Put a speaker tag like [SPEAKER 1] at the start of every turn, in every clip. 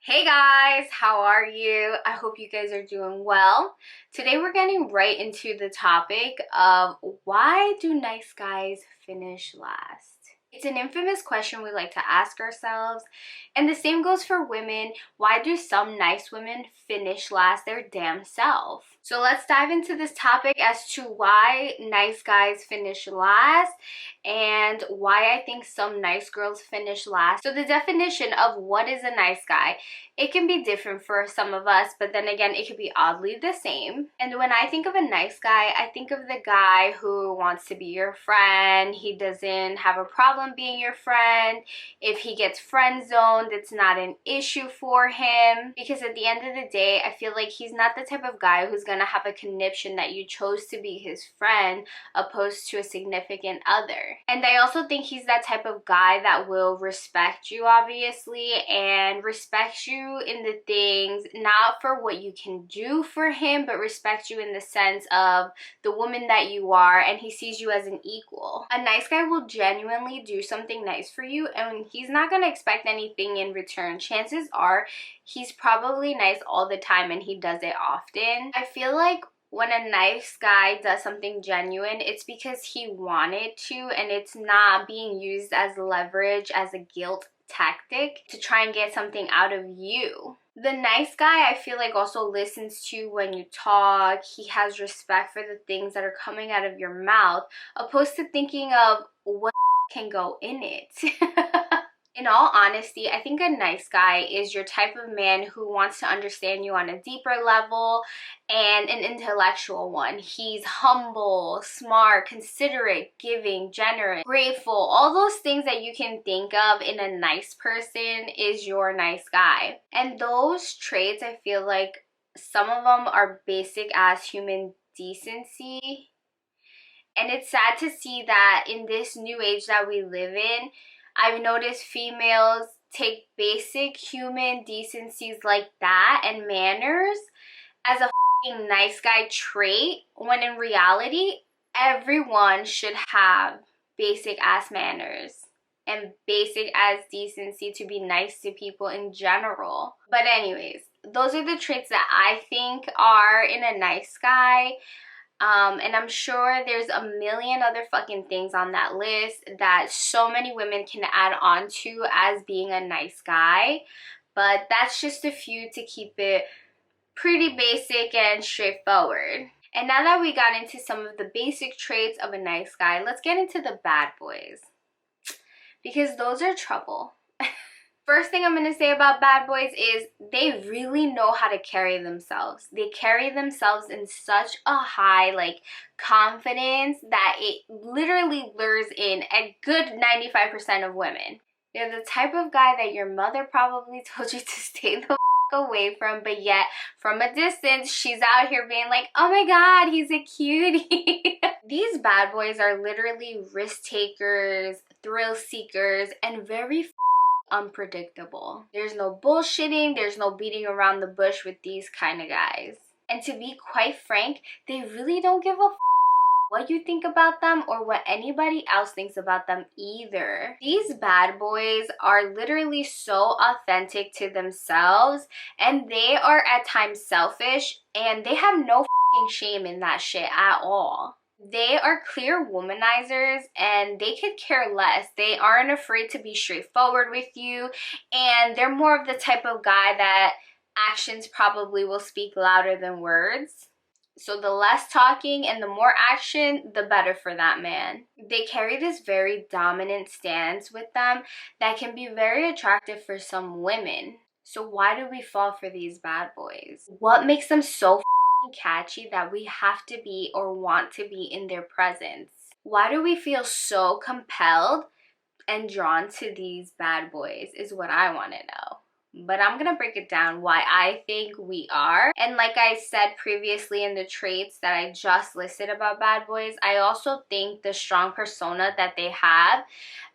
[SPEAKER 1] Hey guys, how are you? I hope you guys are doing well. Today we're getting right into the topic of why do nice guys finish last? It's an infamous question we like to ask ourselves, and the same goes for women. Why do some nice women finish last their damn self? So let's dive into this topic as to why nice guys finish last and why I think some nice girls finish last. So the definition of what is a nice guy, it can be different for some of us, but then again, it could be oddly the same. And when I think of a nice guy, I think of the guy who wants to be your friend. He doesn't have a problem being your friend. If he gets friend zoned, it's not an issue for him. Because at the end of the day, I feel like he's not the type of guy who's gonna have a conniption that you chose to be his friend opposed to a significant other. And I also think he's that type of guy that will respect you, obviously, and respect you in the things, not for what you can do for him, but respect you in the sense of the woman that you are, and he sees you as an equal. A nice guy will genuinely do something nice for you, and he's not going to expect anything in return. Chances are he's probably nice all the time and he does it often. I feel like when a nice guy does something genuine, it's because he wanted to, and it's not being used as leverage, as a guilt tactic to try and get something out of you. The nice guy, I feel like, also listens to you when you talk. He has respect for the things that are coming out of your mouth, opposed to thinking of what can go in it. In all honesty, I think a nice guy is your type of man who wants to understand you on a deeper level and an intellectual one. He's humble, smart, considerate, giving, generous, grateful. All those things that you can think of in a nice person is your nice guy. And those traits, I feel like some of them are basic as human decency. And it's sad to see that in this new age that we live in, I've noticed females take basic human decencies like that and manners as a nice guy trait, when in reality, everyone should have basic ass manners and basic ass decency to be nice to people in general. But anyways, those are the traits that I think are in a nice guy. And I'm sure there's a million other fucking things on that list that so many women can add on to as being a nice guy. But that's just a few to keep it pretty basic and straightforward. And now that we got into some of the basic traits of a nice guy, let's get into the bad boys. Because those are trouble. First thing I'm going to say about bad boys is they really know how to carry themselves. They carry themselves in such a high, confidence that it literally lures in a good 95% of women. They're the type of guy that your mother probably told you to stay the away from, but yet from a distance she's out here being like, oh my god, he's a cutie. These bad boys are literally risk takers, thrill seekers, and very unpredictable. There's no bullshitting, there's no beating around the bush with these kind of guys. And to be quite frank, they really don't give a what you think about them or what anybody else thinks about them either. These bad boys are literally so authentic to themselves, and they are at times selfish, and they have no shame in that shit at all. They are clear womanizers, and they could care less. They aren't afraid to be straightforward with you, and they're more of the type of guy that actions probably will speak louder than words. So the less talking and the more action, the better for that man. They carry this very dominant stance with them that can be very attractive for some women. So why do we fall for these bad boys? What makes them so catchy that we have to be or want to be in their presence? Why do we feel so compelled and drawn to these bad boys is what I want to know. But I'm gonna break it down why I think we are. And like I said previously in the traits that I just listed about bad boys, I also think the strong persona that they have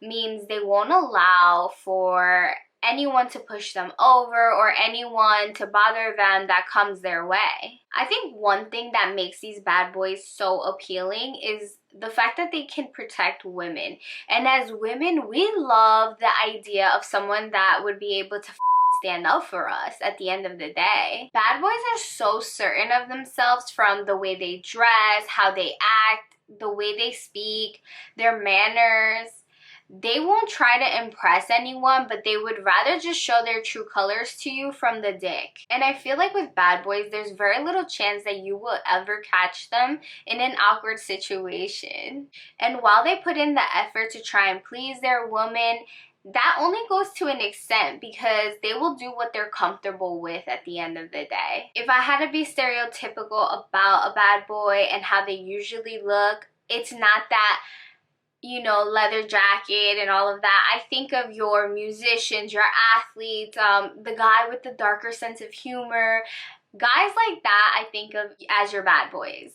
[SPEAKER 1] means they won't allow for anyone to push them over or anyone to bother them that comes their way. I think one thing that makes these bad boys so appealing is the fact that they can protect women. And as women, we love the idea of someone that would be able to stand up for us at the end of the day. Bad boys are so certain of themselves, from the way they dress, how they act, the way they speak, their manners. They won't try to impress anyone, but they would rather just show their true colors to you from the dick. And I feel like with bad boys, there's very little chance that you will ever catch them in an awkward situation. And while they put in the effort to try and please their woman, that only goes to an extent, because they will do what they're comfortable with at the end of the day. If I had to be stereotypical about a bad boy and how they usually look, it's not that, you know, leather jacket and all of that. I think of your musicians, your athletes, the guy with the darker sense of humor. Guys like that I think of as your bad boys.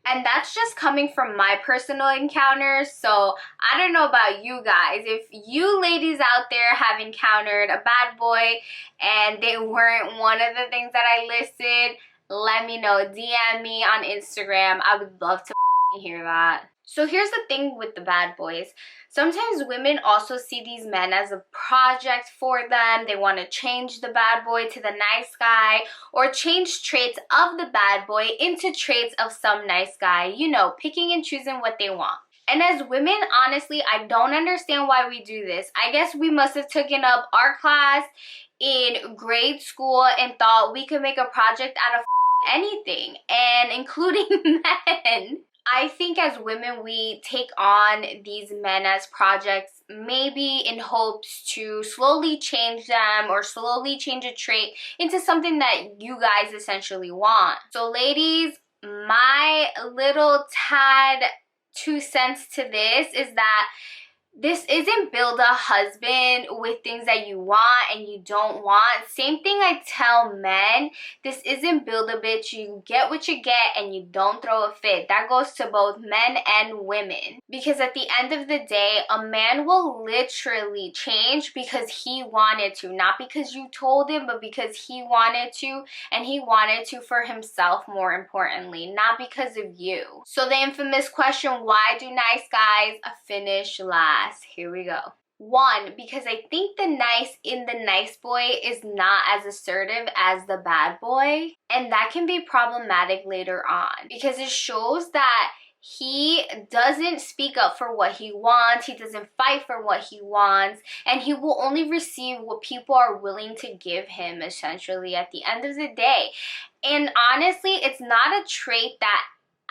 [SPEAKER 1] And that's just coming from my personal encounters, so I don't know about you guys. If you ladies out there have encountered a bad boy and they weren't one of the things that I listed, let me know. DM me on Instagram. I would love to hear that. So here's the thing with the bad boys. Sometimes women also see these men as a project for them. They want to change the bad boy to the nice guy, or change traits of the bad boy into traits of some nice guy. You know, picking and choosing what they want. And as women, honestly, I don't understand why we do this. I guess we must have taken up art class in grade school and thought we could make a project out of anything, and including men. I think as women, we take on these men as projects, maybe in hopes to slowly change them or slowly change a trait into something that you guys essentially want. So ladies, my little tad 2 cents to this is that this isn't build a husband with things that you want and you don't want. Same thing I tell men. This isn't build a bitch. You get what you get and you don't throw a fit. That goes to both men and women. Because at the end of the day, a man will literally change because he wanted to. Not because you told him, but because he wanted to. And he wanted to for himself, more importantly. Not because of you. So the infamous question, why do nice guys finish last? Here we go. 1, because I think the nice in the nice boy is not as assertive as the bad boy. And that can be problematic later on, because it shows that he doesn't speak up for what he wants. He doesn't fight for what he wants. And he will only receive what people are willing to give him, essentially, at the end of the day. And honestly, it's not a trait that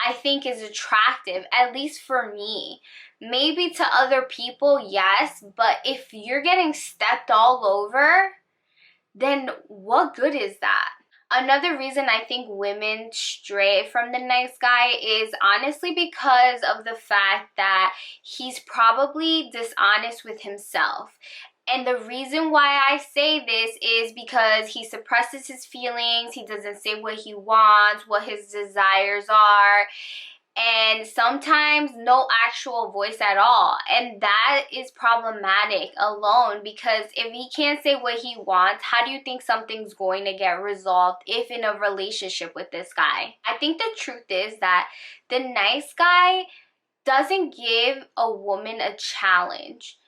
[SPEAKER 1] I think is attractive, at least for me. Maybe to other people, yes, but if you're getting stepped all over, then what good is that? Another reason I think women stray from the nice guy is honestly because of the fact that he's probably dishonest with himself. And the reason why I say this is because he suppresses his feelings, he doesn't say what he wants, what his desires are, and sometimes no actual voice at all. And that is problematic alone, because if he can't say what he wants, how do you think something's going to get resolved if in a relationship with this guy? I think the truth is that the nice guy doesn't give a woman a challenge.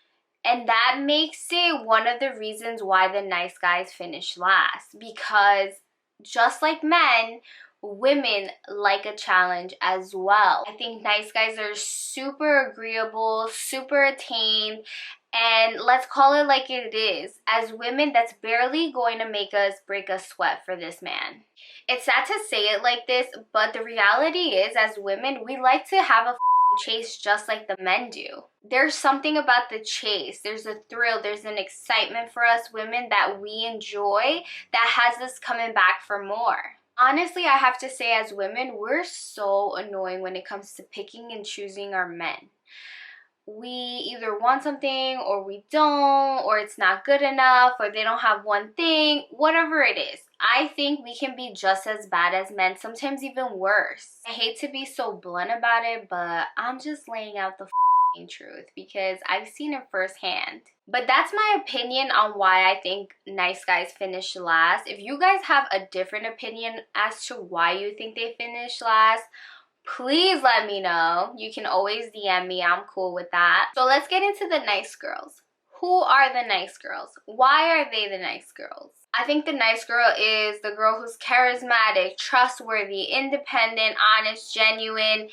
[SPEAKER 1] And that makes it one of the reasons why the nice guys finish last. Because just like men, women like a challenge as well. I think nice guys are super agreeable, super tamed, and let's call it like it is. As women, that's barely going to make us break a sweat for this man. It's sad to say it like this, but the reality is, as women, we like to have a chase just like the men do. There's something about the chase. There's a thrill. There's an excitement for us women that we enjoy that has us coming back for more. Honestly, I have to say, as women, we're so annoying when it comes to picking and choosing our men. We either want something or we don't, or it's not good enough, or they don't have one thing, whatever it is. I think we can be just as bad as men, sometimes even worse. I hate to be so blunt about it, but I'm just laying out the truth because I've seen it firsthand. But that's my opinion on why I think nice guys finish last. If you guys have a different opinion as to why you think they finish last, please let me know. You can always DM me. I'm cool with that. So let's get into the nice girls. Who are the nice girls? Why are they the nice girls? I think the nice girl is the girl who's charismatic, trustworthy, independent, honest, genuine,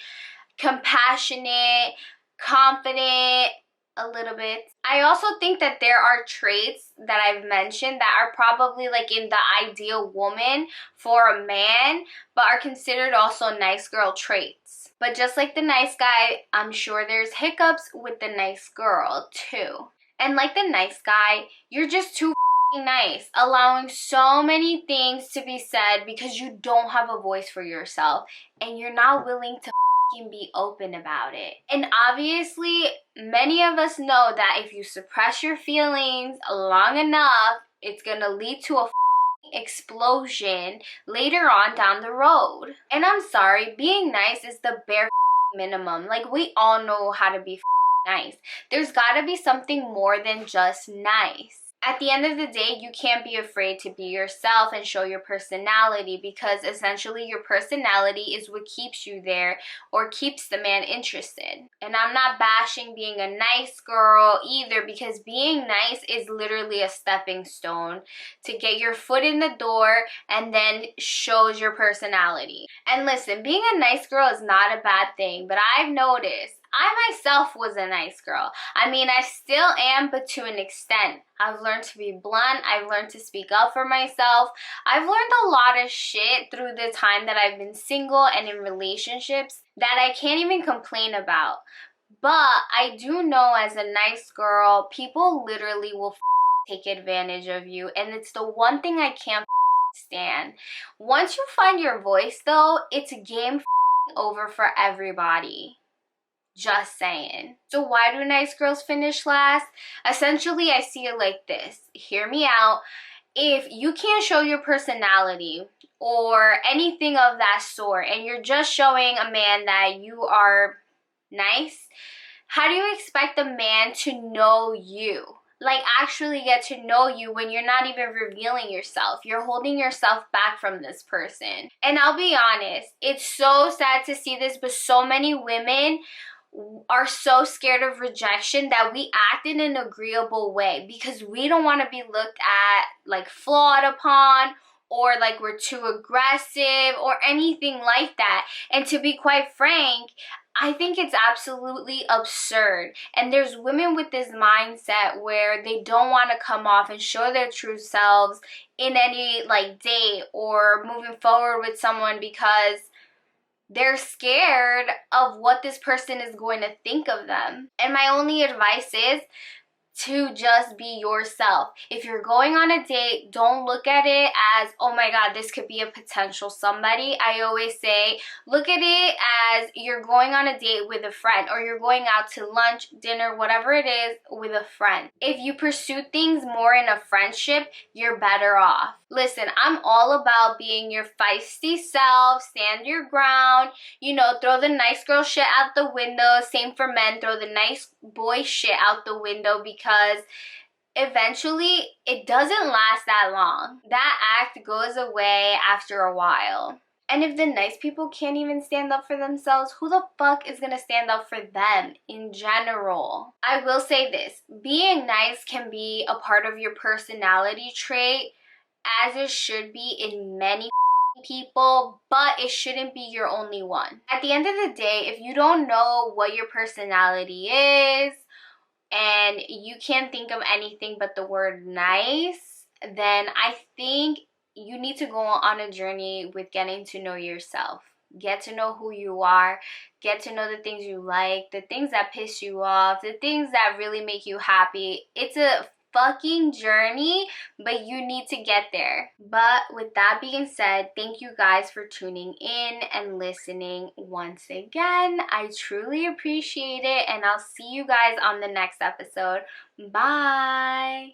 [SPEAKER 1] compassionate, confident, a little bit. I also think that there are traits that I've mentioned that are probably like in the ideal woman for a man, but are considered also nice girl traits. But just like the nice guy, I'm sure there's hiccups with the nice girl too. And like the nice guy, you're just too nice, allowing so many things to be said because you don't have a voice for yourself and you're not willing to be open about it. And obviously, many of us know that if you suppress your feelings long enough, it's gonna lead to a explosion later on down the road. And I'm sorry, being nice is the bare minimum. Like, we all know how to be nice. There's gotta be something more than just nice. At the end of the day, you can't be afraid to be yourself and show your personality, because essentially your personality is what keeps you there or keeps the man interested. And I'm not bashing being a nice girl either, because being nice is literally a stepping stone to get your foot in the door and then shows your personality. And listen, being a nice girl is not a bad thing, but I've noticed I myself was a nice girl. I mean, I still am, but to an extent. I've learned to be blunt. I've learned to speak up for myself. I've learned a lot of shit through the time that I've been single and in relationships that I can't even complain about. But I do know, as a nice girl, people literally will take advantage of you. And it's the one thing I can't stand. Once you find your voice, though, it's game over for everybody. Just saying. So why do nice girls finish last? Essentially, I see it like this. Hear me out. If you can't show your personality or anything of that sort, and you're just showing a man that you are nice, how do you expect a man to know you? Like, actually get to know you when you're not even revealing yourself. You're holding yourself back from this person. And I'll be honest, it's so sad to see this, but so many women are so scared of rejection that we act in an agreeable way because we don't want to be looked at like flawed upon, or like we're too aggressive or anything like that. And to be quite frank, I think it's absolutely absurd. And there's women with this mindset where they don't want to come off and show their true selves in any like date or moving forward with someone because they're scared of what this person is going to think of them. And my only advice is to just be yourself. If you're going on a date, don't look at it as, oh my God, this could be a potential somebody. I always say, look at it as you're going on a date with a friend, or you're going out to lunch, dinner, whatever it is, with a friend. If you pursue things more in a friendship, you're better off. Listen, I'm all about being your feisty self, stand your ground, throw the nice girl shit out the window. Same for men, throw the nice boy shit out the window, because eventually it doesn't last that long. That act goes away after a while. And if the nice people can't even stand up for themselves, who the fuck is gonna stand up for them in general? I will say this, being nice can be a part of your personality trait, as it should be in many people, but it shouldn't be your only one. At the end of the day, if you don't know what your personality is and you can't think of anything but the word nice, then I think you need to go on a journey with getting to know yourself. Get to know who you are, get to know the things you like, the things that piss you off, the things that really make you happy. It's a fucking journey, but you need to get there. But with that being said, thank you guys for tuning in and listening once again. I truly appreciate it, and I'll see you guys on the next episode. Bye.